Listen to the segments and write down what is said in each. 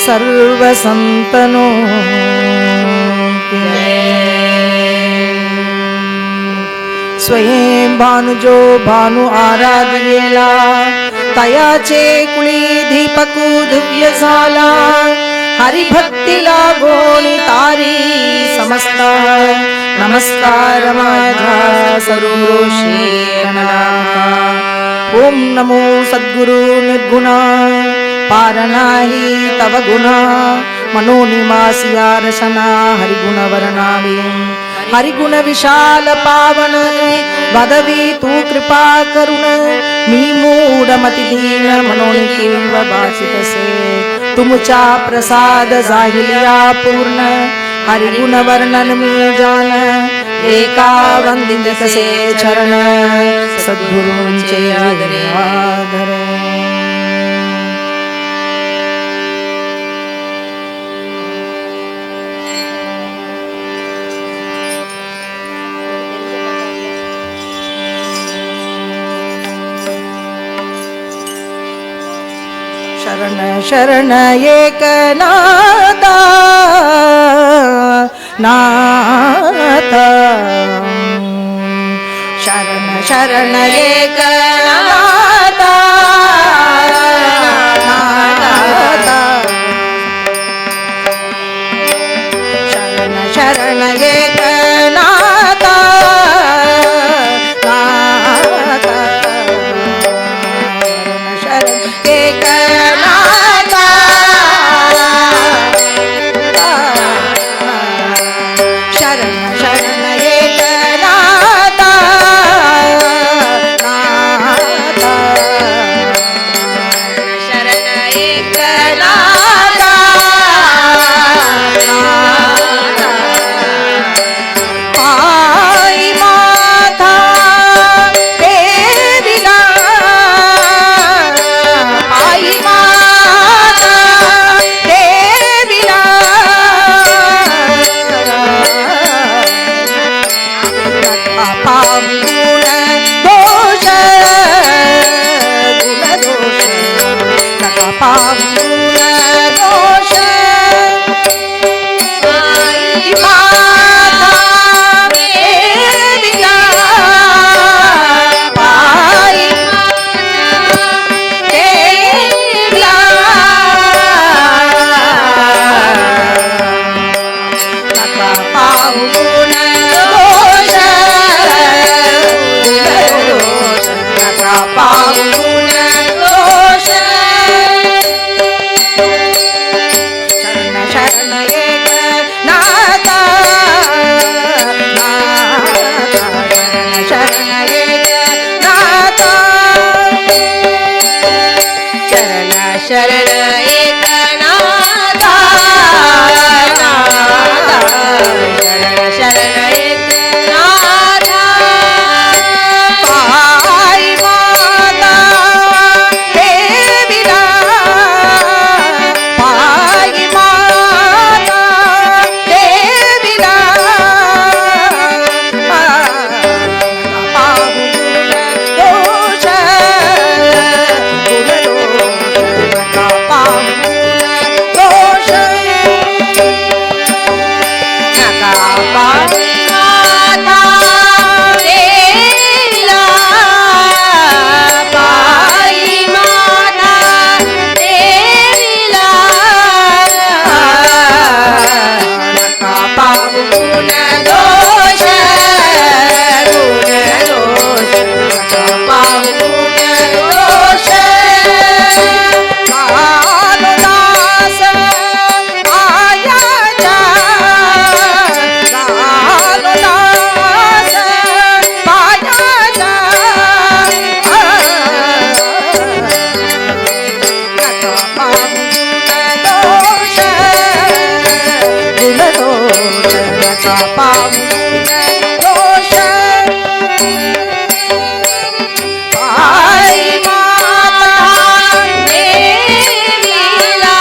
सर्व संतनो स्वयं भानुजो भानु आराधियेला तयाचे कुळी दीपकू दिव्य झाला हरिभक्तीला गोणी तारी समस्ता नमस्कार माझा सर्वोषी ओम नमो सद्गुरु निर्गुणा पार नाही तव गुणा मनोनिवासिया रसना हरिगुण वर्णावे हरिगुण विशाल पावन वदवी तू कृपा करुण मी मूढ मती दीन मनोनिकेव भासितसे तुमचा प्रसाद जाहिलिया पूर्ण हरिगुण वर्णन मी जान एका वंदित कसे चरण सद्गुरूंचे आदरे आदरे शरण शरण एकनाथा नाथा शरण शरण एकनाथा नाथा शरण शरण एकनाथा नाथा शरण एकनाथा शरण शरण एकनाथा नाथा शरण एकनाथा नाथा पायी माथा देविला पायी माथा देविला पाप गुण दोष नका पाप गुण दोष पायी माथा देविला पायी देविला नका पाप गुण दोष नका पाप गुण दोष शरण शरण एक नाथा नाथा शरण शरण एक नाथा शरण शरण एक नाथा नाथा शरण शरण एक नाथा पायी माता देविला पायी माता देविला पाहू दोष नका पाहू दोष नका पाहू माता देविला पायी माता देविला नका पाहू गुण दोष नका पाहू गुण दोष कालदास पायाचा कालदास पायाचा नका पाहू गुणदोष गुणदोष नका पाहू गुणदोष पायी माता देविला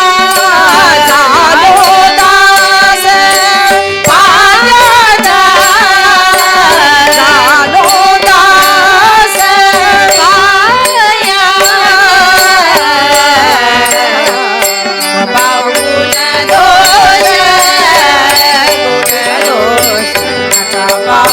झालो दास पायाचा झालो दास पाया पाहू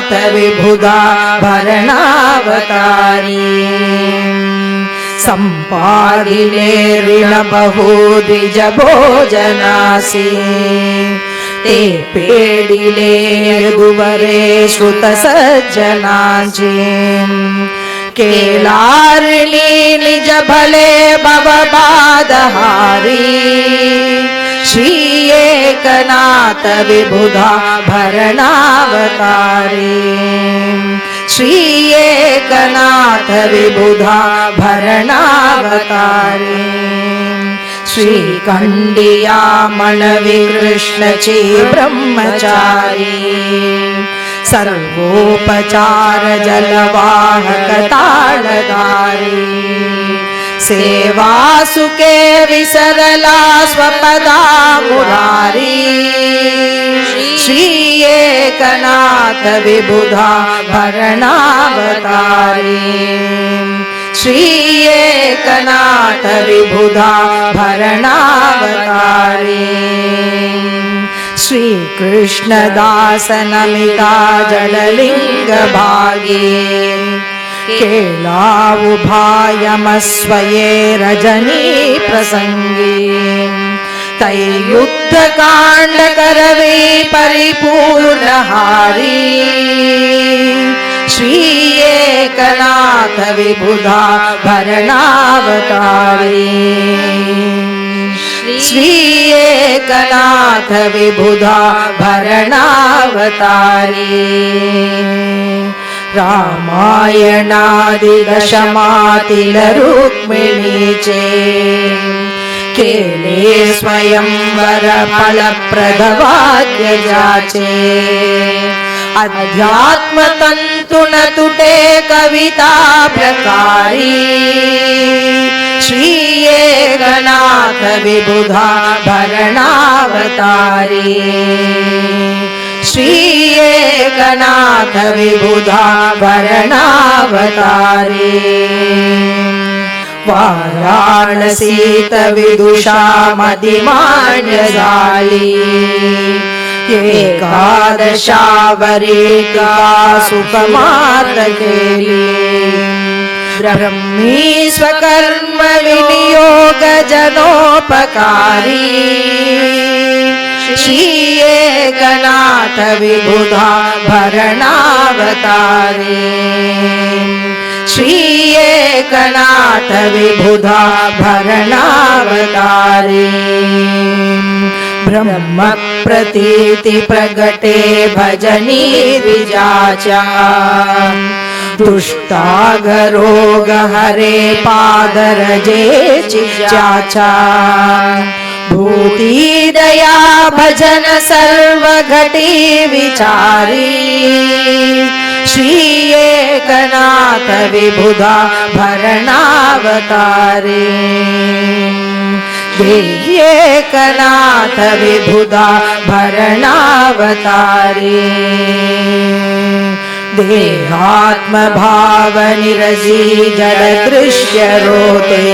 जयनाथ विबुधा भरणावतारी संपादिले ऋण बहु द्विज भोजनासी ते पेडिले दुवरे श्रुत सज्जनाची केलारली निज भले भवबाधहारी श्री एकनाथ विबुधा भरणावतारी श्री एकनाथ विबुधा भरणावतारी श्री कंडिया मनवि कृष्णची ब्रह्मचारी सर्वोपचार जलवाहक ताळधारी सेवा सुखे विसरला स्वपदा मुरारी श्री एकनाथ विबुधा भरणावतारी श्री एकनाथ विबुधा भरणावतारी श्री कृष्णदास नमिता जडलिंग भागे केलावुभायमस्वये रजनी प्रसंगी तैयुद्ध कांड करवे परिपूर्णहारी श्री एकनाथ विबुधा भरणावतारी श्री एकनाथ विबुधा भरणावतारी रामायणादि दशमातिल रुक्मिणीचे केले स्वयंवर फलप्रदवाद्य जाचे अध्यात्म तंतुन तुटे कविता प्रकारी श्री एकनाथ विबुधा भरणावतारी श्री एकनाथ विबुधा भरणावतारी वाराणसीत विदुषा मदिमान्य झाली एकादशावरेका सुखमात केली ब्रह्मी स्वकर्म विनियोग जनोपकारी श्री एकनाथ विबुधा भरणावतारी श्री एकनाथ विबुधा भरणावतारी ब्रह्म प्रतीति प्रगटे भजनी विजाचा दुष्टागरोग हरे पादरजे चिजाचा भूति दया भजन सर्व घटी विचारी श्री एकनाथ विबुधा भरणावतारी श्री एकनाथ विबुधा भरणावतारी देहात्म भाव निरजी जड़ दृश्य रोते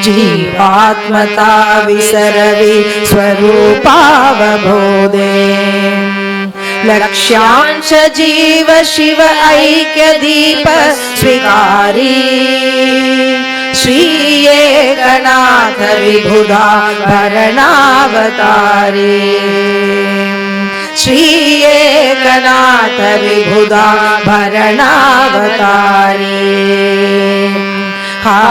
जीवात्मता विसरवि स्वरूपावबोधे लक्ष्यांश जीव शिव ऐक्य दीप स्वीकारी श्री एकनाथ विबुधा भरणावतारी श्री एकनाथ विबुधा भरणावतारी हा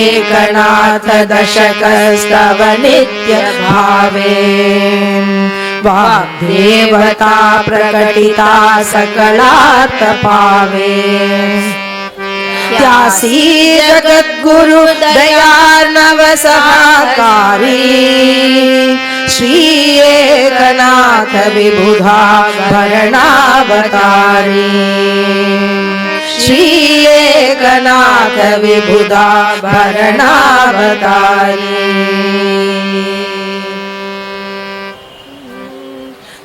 एकनाथ दशकस्तव नित्य भावे वाग्देवता प्रकटिता सकलार्थ पावे त्यासी जगद्गुरु दयार्णव सहाकारी श्री एकनाथ विबुधा भरणावतारी श्री एकनाथ विबुधा भरणावतारी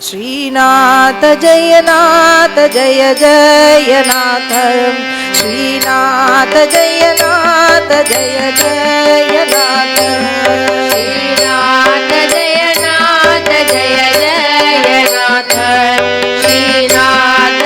श्रीनाथ जयनाथ जय जयनाथ श्रीनाथ जयनाथ जय जयनाथ श्रीनाथ जयनाथ जय जयनाथ श्रीनाथ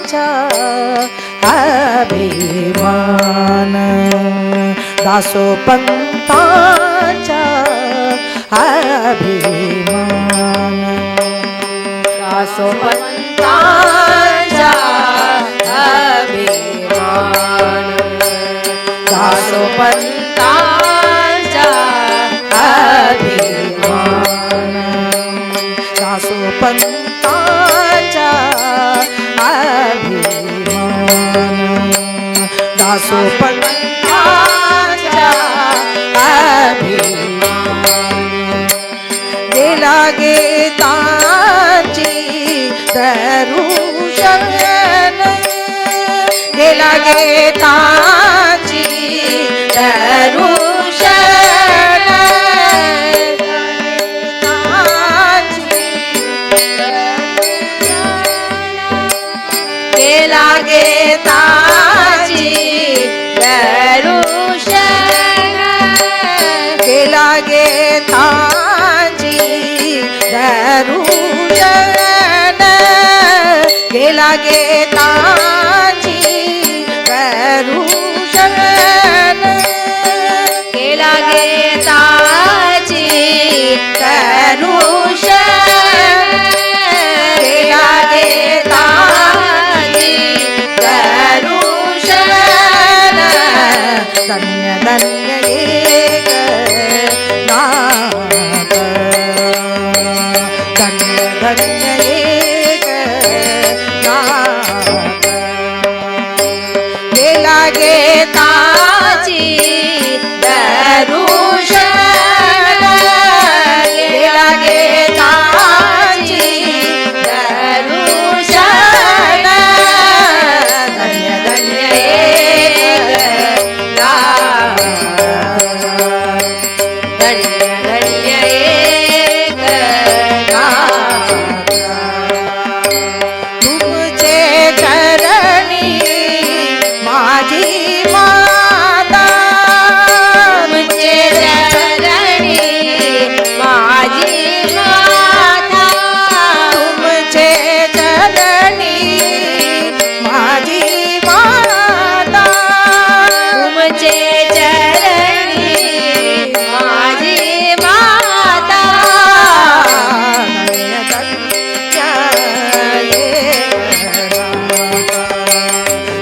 अभिमान दासोपंतांचा अभिमान दासोपंतांचा अभिमान दासोपंतांचा अभिमान दासोपंतांचा अभिमान दासोपंतांचा अभिमान गेला गीतांची दरुशन गेला गीतांची दरुशन गेला गीतांची दरुशन गेला गीतांची दरुशन गेला गीतांची दरुशन गेला गीतांची दरुशन गेला गीतांची दरुशन धन्य धन्य एक नाथ धन्य धन्य एक नाथ गेला गीतांची दरुशन गेला गीतांची दरुशन धन्य धन्य एक नाथ धन्य धन्य एक नाथ तुमचे चरणी माझी माता तुमचे चरणी माझी माता तुमचे चरणी माझी माता तुमचे चरणी माझी माता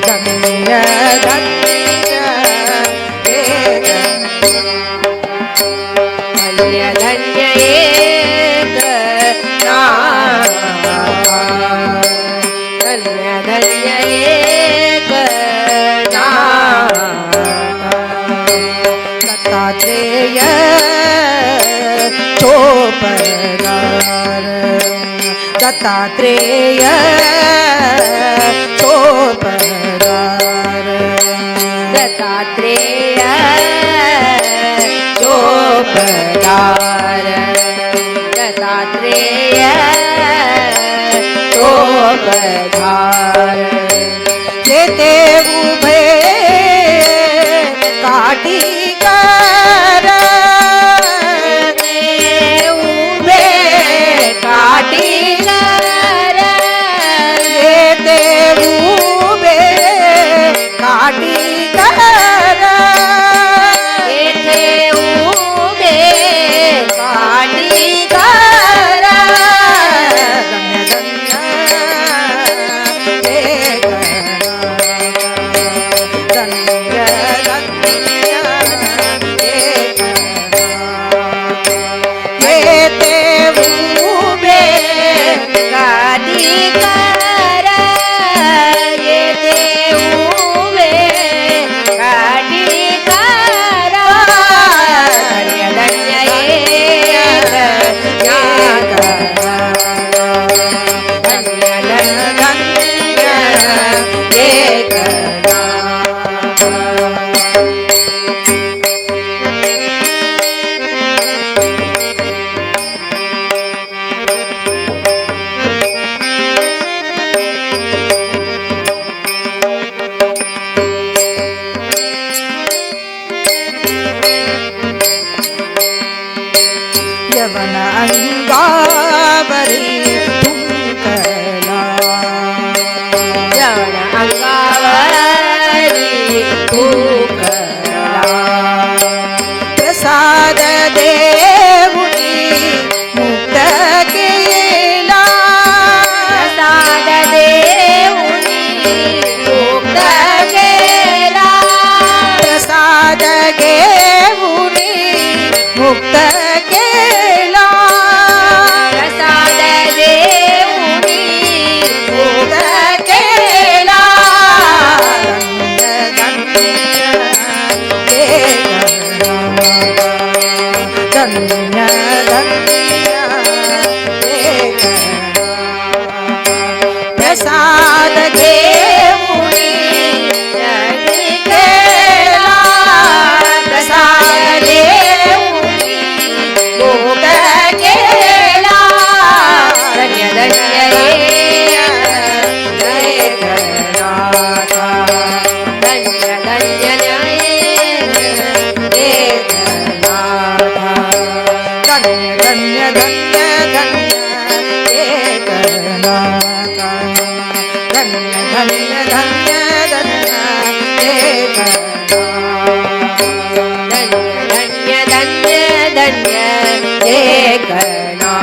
धन्य धन्य एक धन्य धन्य एक नाथ धन्य धन्य एक नाथ दत्तात्रेय चोपदार दत्तात्रेय चोपदार दत्तात्रेय चोपदार दत्तात्रेय चोपदार येते उभे काठी कर उभे काठीकर येते उभे काठी कर येथे उभे काठीकर काठीकर येथे उभे काठीकर धन्य धन्य एक नाथ धन्य धन्य एक नाथ यवन अंगावरी तुमकला धन्य धन्य प्रसाद घेऊनी केला प्रसाद घेऊनी भोग केला धन्य धन्य धन्य धन्य धन्य धन्य धन्य धन्य एकनाथा धन्य धन्य धन्य धन्य एकनाथा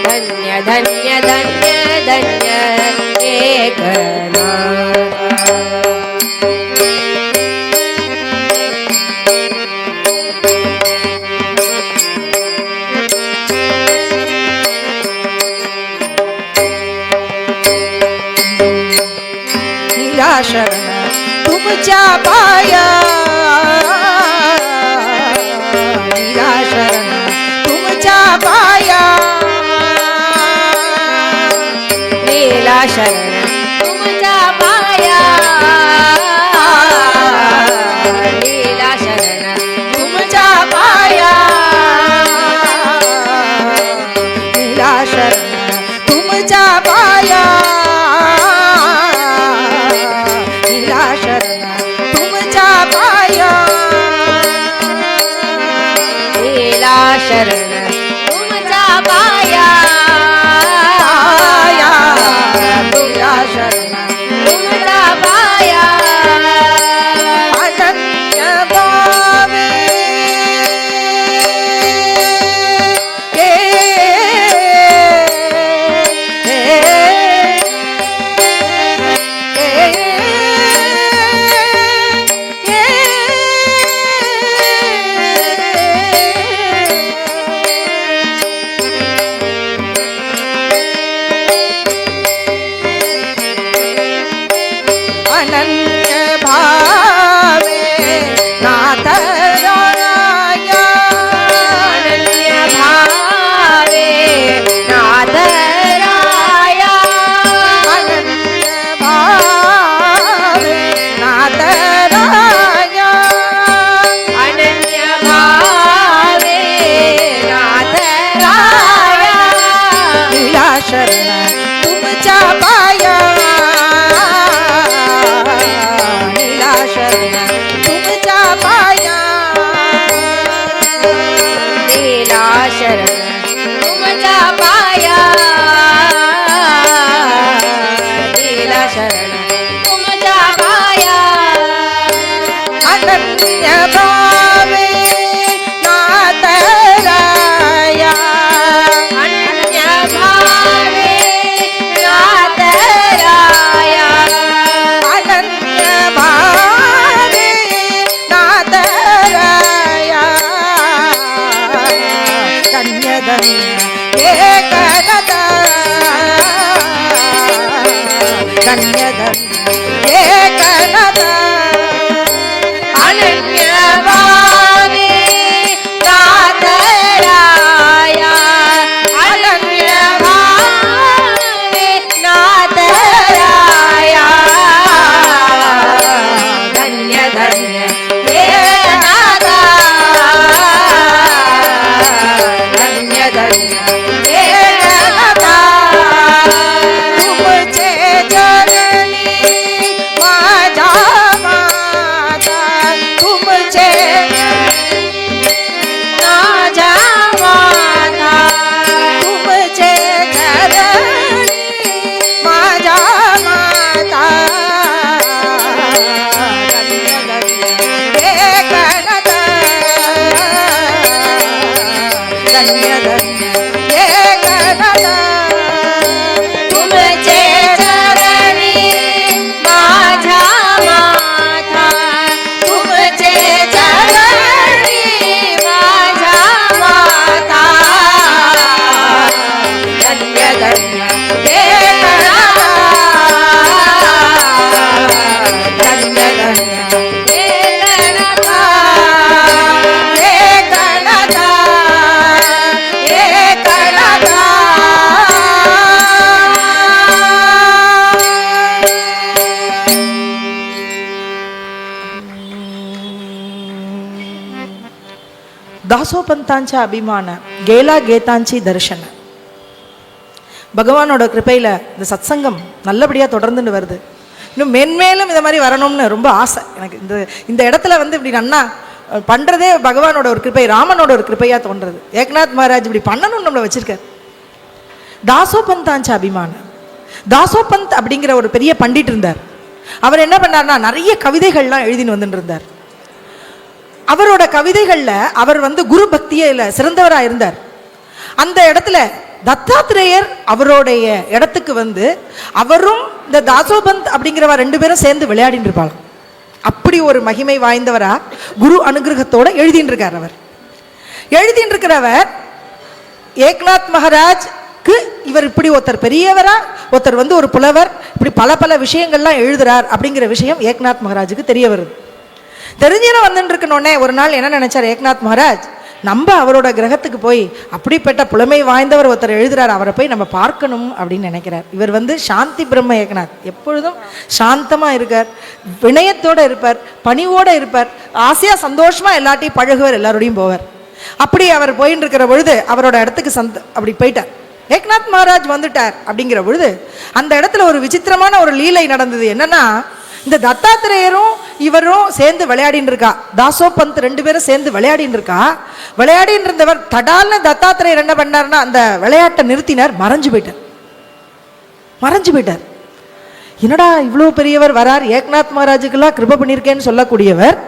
धन्य धन्य धन्य धन्य एकनाथा शरण तुमच्या पाया शरण तुमच्या पाया लीला शरण तुमच्या पाया लीला शरण तुमच्या पाया लीला शरण तुमच्या पाया लीला शरण तुमच्या पाया लीला शरण तुमच्या पाया लीला शरण तुमच्या पाया अनन्य भावे अनन्य भावे नाथ राया अनन्य भावे नाथ राया अनन्य भावे नाथ राया अनन्य भावे नाथ राया लीला शरण तुमच्या पाया लीला शरण तुमच्या पाया लीला शरण तुमच्या पाया लीला शरण तुमच्या पाया अनन्य भावे नाथ राया अनन्य भावे नाथ राया अनन्य भावे नाथ राया धन्य धन्य एकनाथा धन्य धन्य एकनाथा अनन्य भावे नाथ राया अनन्य भावे नाथ राया धन्य धन्य हे नाथा धन्य धन्य हे नाथा तुमचे चरणी माझा माता तुमचे माझ्या माता तुमचे चरणी माझा माता धन्य धन्य एकनाथा धन्य धन्य एकनाथा तुमचे चरणी माझ्या माता तुमचे चरणी माझ्या माता धन्य धन्य हे नाथा धन्य धन्य हे नाथा एकनाथा தாசோபந்தாஞ்ச அபிமான கேலா கேதாஞ்சி தர்ஷன. பகவானோட கிருபையில் இந்த சத்சங்கம் நல்லபடியாக தொடர்ந்துட்டு வருது. இன்னும் மென்மேலும் இதை மாதிரி வரணும்னு ரொம்ப ஆசை எனக்கு. இந்த இடத்துல இப்படி நன்னா பண்ணுறதே பகவானோட ஒரு கிருப்பை, ராமனோட ஒரு கிருப்பையாக தோன்றது. ஏக்நாத் மகாராஜ் இப்படி பண்ணணும்னு நம்மளை வச்சிருக்கார். தாசோபந்தாஞ்ச அபிமானம். தாசோபந்த் அப்படிங்கிற ஒரு பெரிய பண்டிட் இருந்தார். அவர் என்ன பண்ணார்னா நிறைய கவிதைகள்லாம் எழுதின்னு வந்துட்டு இருந்தார். அவரோட கவிதைகளில் அவர் குரு பக்தியில் சிறந்தவராக இருந்தார். அந்த இடத்துல தத்தாத்திரேயர் அவருடைய இடத்துக்கு அவரும் இந்த தாசோபந்த் அப்படிங்கிறவா 2 பேரும் சேர்ந்து விளையாடிட்டு இருப்பாங்க. அப்படி ஒரு மகிமை வாய்ந்தவரா குரு அனுகிரகத்தோட எழுதிட்டு இருக்கார். அவர் எழுதிட்டு இருக்கிறவர் ஏக்நாத் மகாராஜ்க்கு இவர் இப்படி ஒருத்தர் பெரியவரா, ஒருத்தர் ஒரு புலவர், இப்படி பல பல விஷயங்கள்லாம் எழுதுறார் அப்படிங்கிற விஷயம் ஏக்நாத் மகாராஜுக்கு தெரிய வருது. தெரிஞ்சுன்னு வந்துட்டு இருக்கணுன்னே ஒரு நாள் என்ன நினைச்சார் ஏக்நாத் மகாராஜ், நம்ம அவரோட கிரகத்துக்கு போய் அப்படிப்பட்ட புலமை வாய்ந்தவர் ஒருத்தர் எழுதுறார், அவரை போய் நம்ம பார்க்கணும் அப்படின்னு நினைக்கிறார். இவர் சாந்தி பிரம்ம ஏக்நாத், எப்பொழுதும் சாந்தமாக இருக்கார், வினயத்தோடு இருப்பார், பணிவோடு இருப்பார், ஆசையாக சந்தோஷமாக எல்லாத்தையும் பழகுவார், எல்லாரோடையும் போவார். அப்படி அவர் போயின்னு இருக்கிற பொழுது அவரோட இடத்துக்கு அப்படி போயிட்டார். ஏக்நாத் மகாராஜ் வந்துட்டார் அப்படிங்கிற பொழுது அந்த இடத்துல ஒரு விசித்திரமான ஒரு லீலை நடந்தது. என்னன்னா, இந்த தத்தாத்திரேயரும் இவரும் சேர்ந்து விளையாடின்னு இருக்கா. தாசோபந்த் 2 பேரும் சேர்ந்து விளையாடின்னு இருக்கா. விளையாடின்னு இருந்தவர் தடால்னு தத்தாத்திரேயர் என்ன பண்ணார்னா அந்த விளையாட்டை நிறுத்தினார், மறைஞ்சு போயிட்டார். என்னடா இவ்வளோ பெரியவர் வரார், ஏக்நாத் மகாராஜுக்கெல்லாம் கிருபை பண்ணியிருக்கேன்னு சொல்லக்கூடியவர்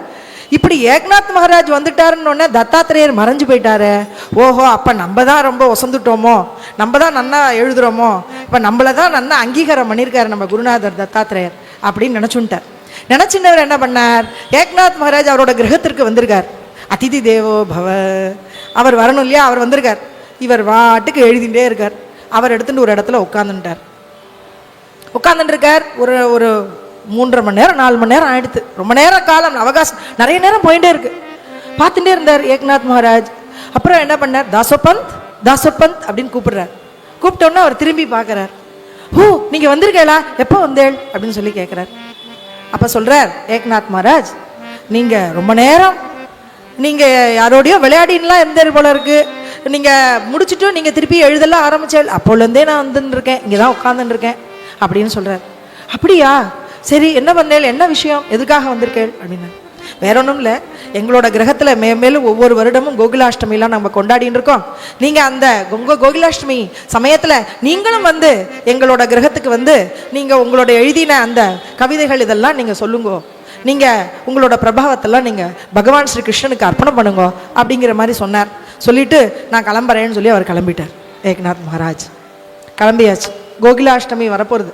இப்படி ஏக்நாத் மகாராஜ் வந்துட்டாருன்னு தத்தாத்திரேயர் மறைஞ்சு போயிட்டாரு. ஓஹோ, அப்போ நம்ம தான் ரொம்ப ஒசந்துட்டோமோ, நம்ம தான் நன்னா எழுதுறோமோ, இப்போ நம்மளை தான் நன்னா அங்கீகாரம் பண்ணியிருக்காரு நம்ம குருநாதர் தத்தாத்திரேயர் அப்படின்னு நினச்சுட்டார். நினச்சின்னவர் என்ன பண்ணார், ஏக்நாத் மகாராஜ் அவரோட கிரகத்திற்கு வந்திருக்கார். அதிதி தேவோ பவ, அவர் வரணும் இல்லையா, அவர் வந்திருக்கார். இவர் வாட்டுக்கு எழுதிகிட்டே இருக்கார். அவர் எடுத்துட்டு ஒரு இடத்துல உட்காந்துருக்கார். ஒரு 3.5 மணி நேரம் 4 மணி நேரம் ஆயிடுத்து. ரொம்ப நேரம் காலம் அவகாசம், நிறைய நேரம் போயிட்டே இருக்கு. பார்த்துட்டே இருந்தார் ஏக்நாத் மகாராஜ். அப்புறம் என்ன பண்ணார், தாசோபந்த் அப்படின்னு கூப்பிடுறார். கூப்பிட்டோன்னா அவர் திரும்பி பார்க்குறார். ஓ, நீங்கள் வந்திருக்கீங்களா, எப்போ வந்தேள் அப்படின்னு சொல்லி கேட்குறார். அப்போ சொல்கிறார் ஏக்நாத் மகாராஜ், நீங்கள் ரொம்ப நேரம் நீங்கள் யாரோடையோ விளையாடின்லாம் இருந்தார் போல இருக்கு, நீங்கள் முடிச்சுட்டு நீங்கள் திருப்பி எழுதலாம் ஆரம்பிச்சேள், அப்போலேருந்தே நான் வந்துருக்கேன், இங்கே தான் உட்காந்துருக்கேன் அப்படின்னு சொல்கிறார். அப்படியா, சரி, என்ன பண்ணேள், என்ன விஷயம், எதுக்காக வந்திருக்கேள் அப்படின்னா, வேற ஒன்றும் இல்லை, எங்களோட கிரகத்தில் மேலும் ஒவ்வொரு வருடமும் கோகுலாஷ்டமிலாம் நம்ம கொண்டாடின்னு இருக்கோம். நீங்கள் அந்த கோகுலாஷ்டமி சமயத்தில் நீங்களும் எங்களோட கிரகத்துக்கு நீங்கள் உங்களோட எழுதின அந்த கவிதைகள் இதெல்லாம் நீங்கள் சொல்லுங்க, நீங்கள் உங்களோட பிரபாவத்தெல்லாம் நீங்கள் பகவான் ஸ்ரீ கிருஷ்ணனுக்கு அர்ப்பணம் பண்ணுங்க அப்படிங்கிற மாதிரி சொன்னார். சொல்லிட்டு நான் கிளம்புறேன்னு சொல்லி அவர் கிளம்பிட்டார். ஏக்நாத் மகாராஜ் கிளம்பியாச்சு. கோகுலாஷ்டமி வரப்போகிறது.